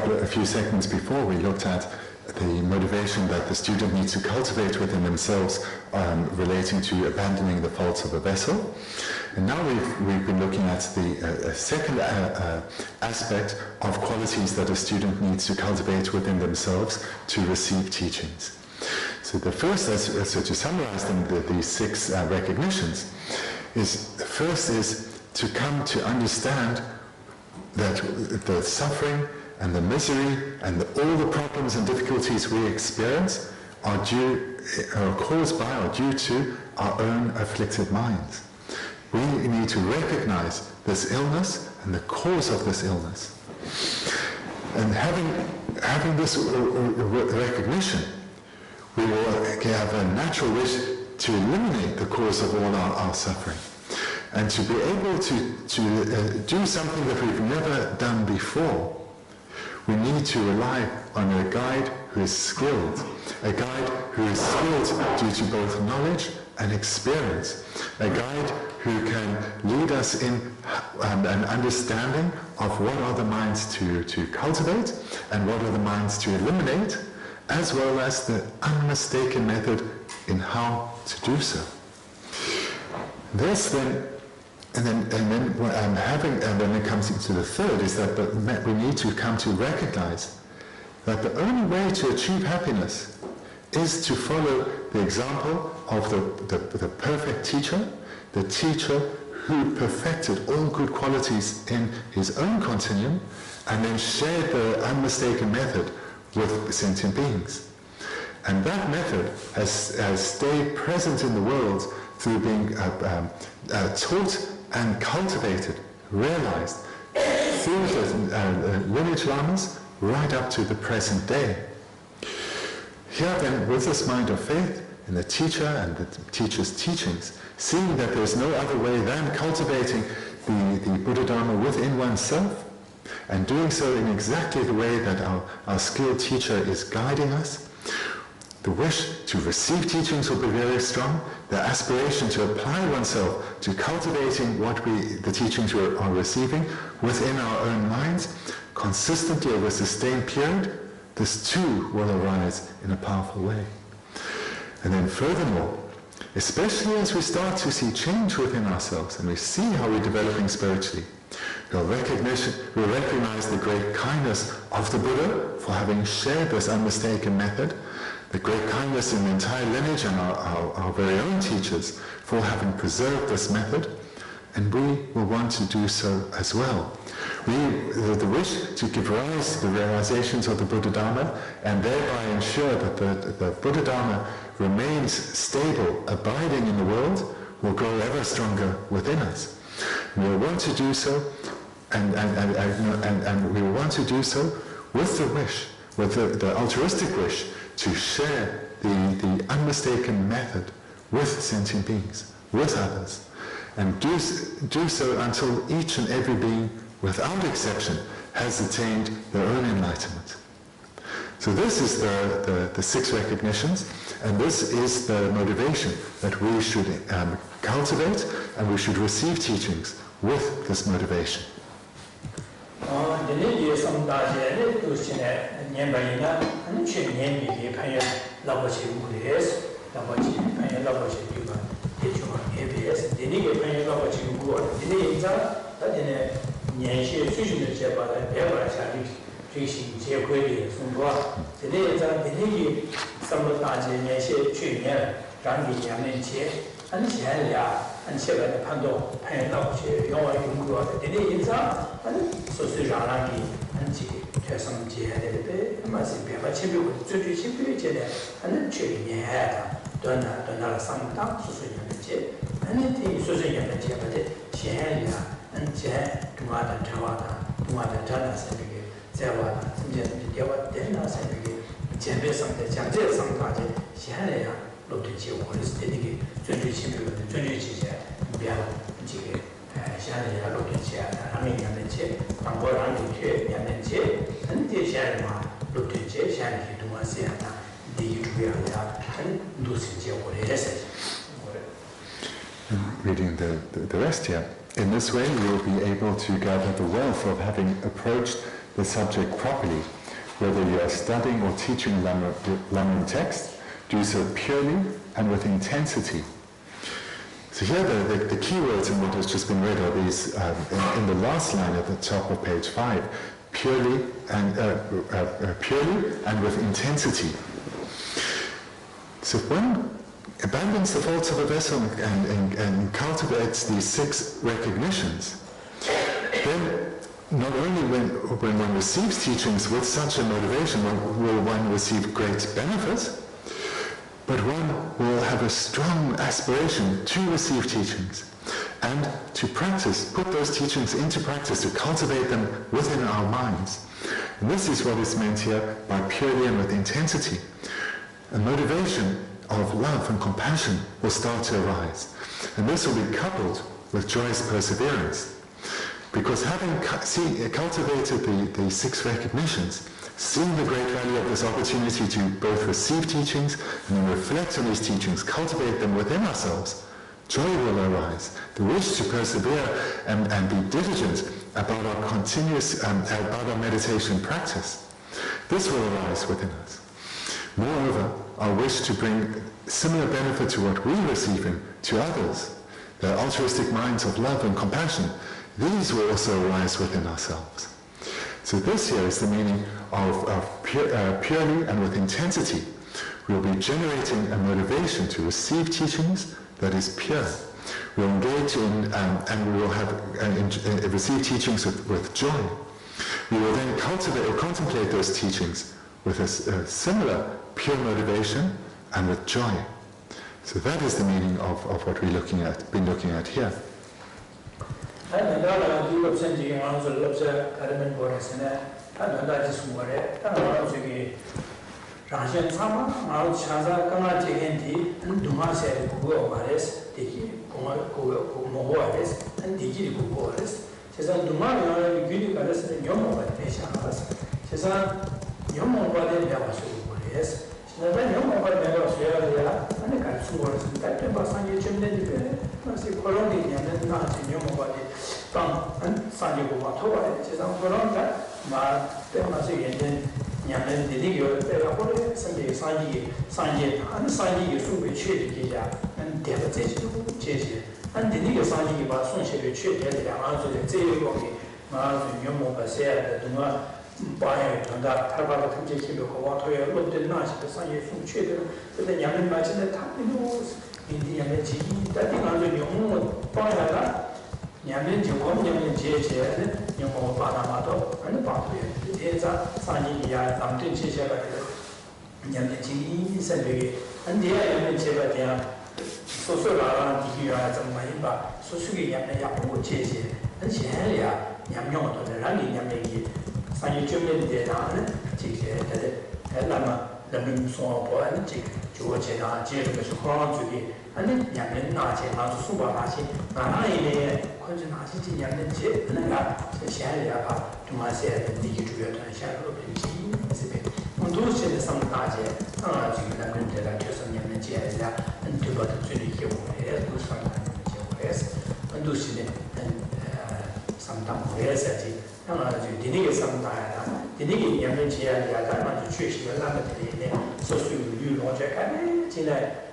A few seconds before, we looked at the motivation that the student needs to cultivate within themselves relating to abandoning the faults of a vessel. And now we've been looking at the second aspect of qualities that a student needs to cultivate within themselves to receive teachings. So the first, so to summarize them, these 6 recognitions, is the first is to come to understand that the suffering and the misery and all the problems and difficulties we experience are due caused by or due to our own afflicted minds. We need to recognize this illness and the cause of this illness. And having this recognition, we will have a natural wish to eliminate the cause of all our suffering, and to be able to do something that we've never done before. We need to rely on a guide who is skilled, a guide who is skilled due to both knowledge and experience, a guide who can lead us in an understanding of what are the minds to cultivate and what are the minds to eliminate, as well as the unmistaken method in how to do so. This then, and then it comes into the third, is that we need to come to recognize that the only way to achieve happiness is to follow the example of the perfect teacher, the teacher who perfected all good qualities in his own continuum and then shared the unmistaken method with sentient beings. And that method has stayed present in the world through being taught and cultivated, realized through the lineage lamas right up to the present day. Here then, with this mind of faith in the teacher and the teacher's teachings, seeing that there is no other way than cultivating the Buddha Dharma within oneself, and doing so in exactly the way that our skilled teacher is guiding us, the wish to receive teachings will be very strong, the aspiration to apply oneself to cultivating the teachings we are receiving within our own minds, consistently over a sustained period, this too will arise in a powerful way. And then furthermore, especially as we start to see change within ourselves and we see how we're developing spiritually, we'll recognize the great kindness of the Buddha for having shared this unmistaken method, the great kindness in the entire lineage and our very own teachers for having preserved this method, and we will want to do so as well. The wish to give rise to the realizations of the Buddha Dharma and thereby ensure that the Buddha Dharma remains stable, abiding in the world, will grow ever stronger within us. We will want to do so, and we will want to do so with the wish, with the altruistic wish to share the unmistaken method with sentient beings, with others, and do so until each and every being, without exception, has attained their own enlightenment. So this is the six recognitions, and this is the motivation that we should cultivate, and we should receive teachings with this motivation. Reading the rest here. In this way, you will be able to gather the wealth of having approached the subject properly. Whether you are studying or teaching Lam Rim Text, do so purely and with intensity. So here the key words in what has just been read are these, in the last line at the top of page 5, purely and with intensity. So if one abandons the faults of a vessel and cultivates these six recognitions, then not only when one receives teachings with such a motivation will one receive great benefit, but one will have a strong aspiration to receive teachings and to practice, put those teachings into practice, to cultivate them within our minds. And this is what is meant here by purely and with intensity. A motivation of love and compassion will start to arise. And this will be coupled with joyous perseverance. Because having cultivated the 6 recognitions, seeing the great value of this opportunity to both receive teachings and then reflect on these teachings, cultivate them within ourselves, joy will arise. The wish to persevere and be diligent about our continuous, about our meditation practice. This will arise within us. Moreover, our wish to bring similar benefit to what we receive to others, the altruistic minds of love and compassion, these will also arise within ourselves. So this here is the meaning of purely and with intensity. We'll be generating a motivation to receive teachings that is pure. We'll engage in, and we will have receive teachings with joy. We will then cultivate or contemplate those teachings with a similar pure motivation and with joy. So that is the meaning of what we're been looking at here.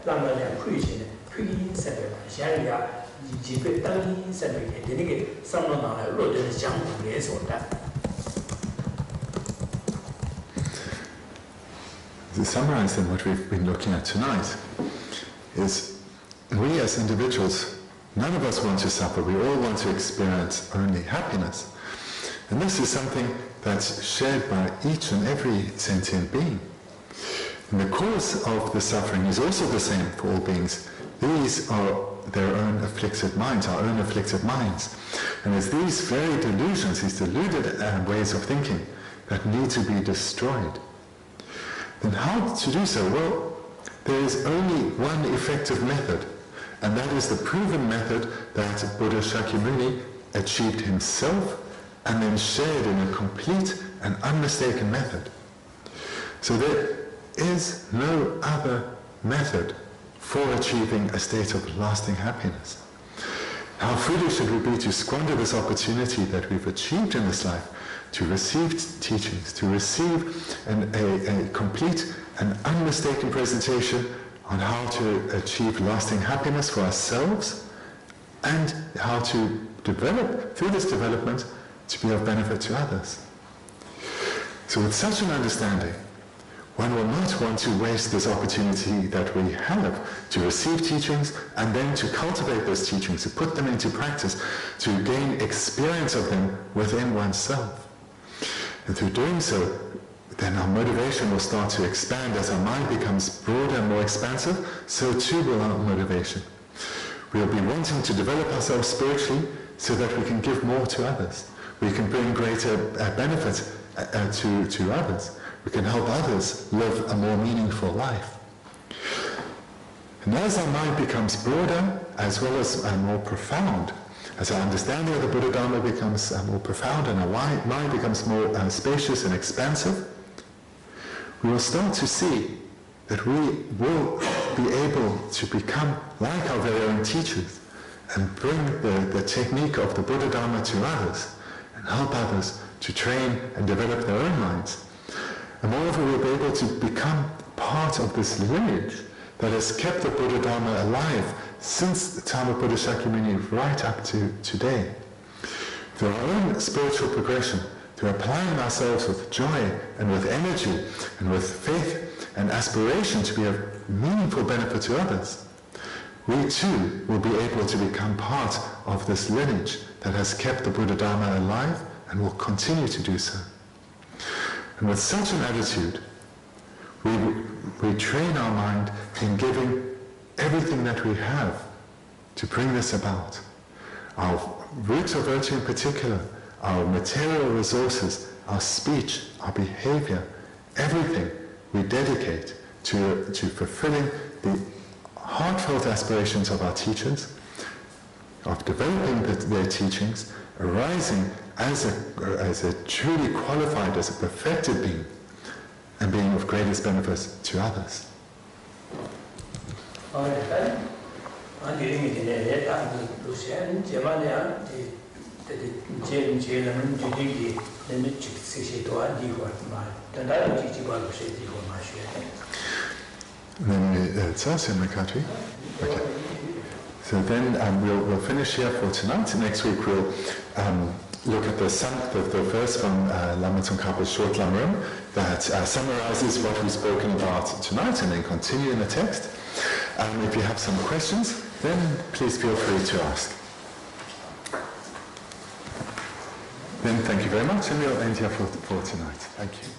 Lam Rim To summarize then what we've been looking at tonight is we as individuals, none of us want to suffer. We all want to experience only happiness. And this is something that's shared by each and every sentient being. And the cause of the suffering is also the same for all beings. These are their own afflicted minds, our own afflicted minds. And it's these very delusions, these deluded ways of thinking that need to be destroyed. Then how to do so? Well, there is only one effective method, and that is the proven method that Buddha Shakyamuni achieved himself and then shared in a complete and unmistaken method. So there is no other method for achieving a state of lasting happiness. How foolish it would be to squander this opportunity that we've achieved in this life to receive teachings, to receive a complete and unmistaken presentation on how to achieve lasting happiness for ourselves and how to develop, through this development, to be of benefit to others. So with such an understanding, one will not want to waste this opportunity that we have to receive teachings and then to cultivate those teachings, to put them into practice, to gain experience of them within oneself. And through doing so, then our motivation will start to expand. As our mind becomes broader and more expansive, so too will our motivation. We'll be wanting to develop ourselves spiritually so that we can give more to others. We can bring greater benefit to others. We can help others live a more meaningful life. And as our mind becomes broader as well as more profound, as our understanding of the Buddha Dharma becomes more profound and our mind becomes more spacious and expansive, we will start to see that we will be able to become like our very own teachers and bring the technique of the Buddha Dharma to others and help others to train and develop their own minds. And moreover, we'll be able to become part of this lineage that has kept the Buddha Dharma alive since the time of Buddha Shakyamuni right up to today. Through our own spiritual progression, through applying ourselves with joy and with energy and with faith and aspiration to be of meaningful benefit to others, we too will be able to become part of this lineage that has kept the Buddha Dharma alive and will continue to do so. And with such an attitude, we train our mind in giving everything that we have to bring this about. Our roots of virtue in particular, our material resources, our speech, our behavior, everything we dedicate to fulfilling the heartfelt aspirations of our teachers, of developing their teachings, arising as a truly qualified, as a perfected being, and being of greatest benefit to others. Okay. So then we'll finish here for tonight. Next week we'll look at the verse from Lama Tsongkhapa's short Lam Rim that summarizes what we've spoken about tonight, and then continue in the text. If you have some questions, then please feel free to ask. Then thank you very much, and we'll end here for tonight. Thank you.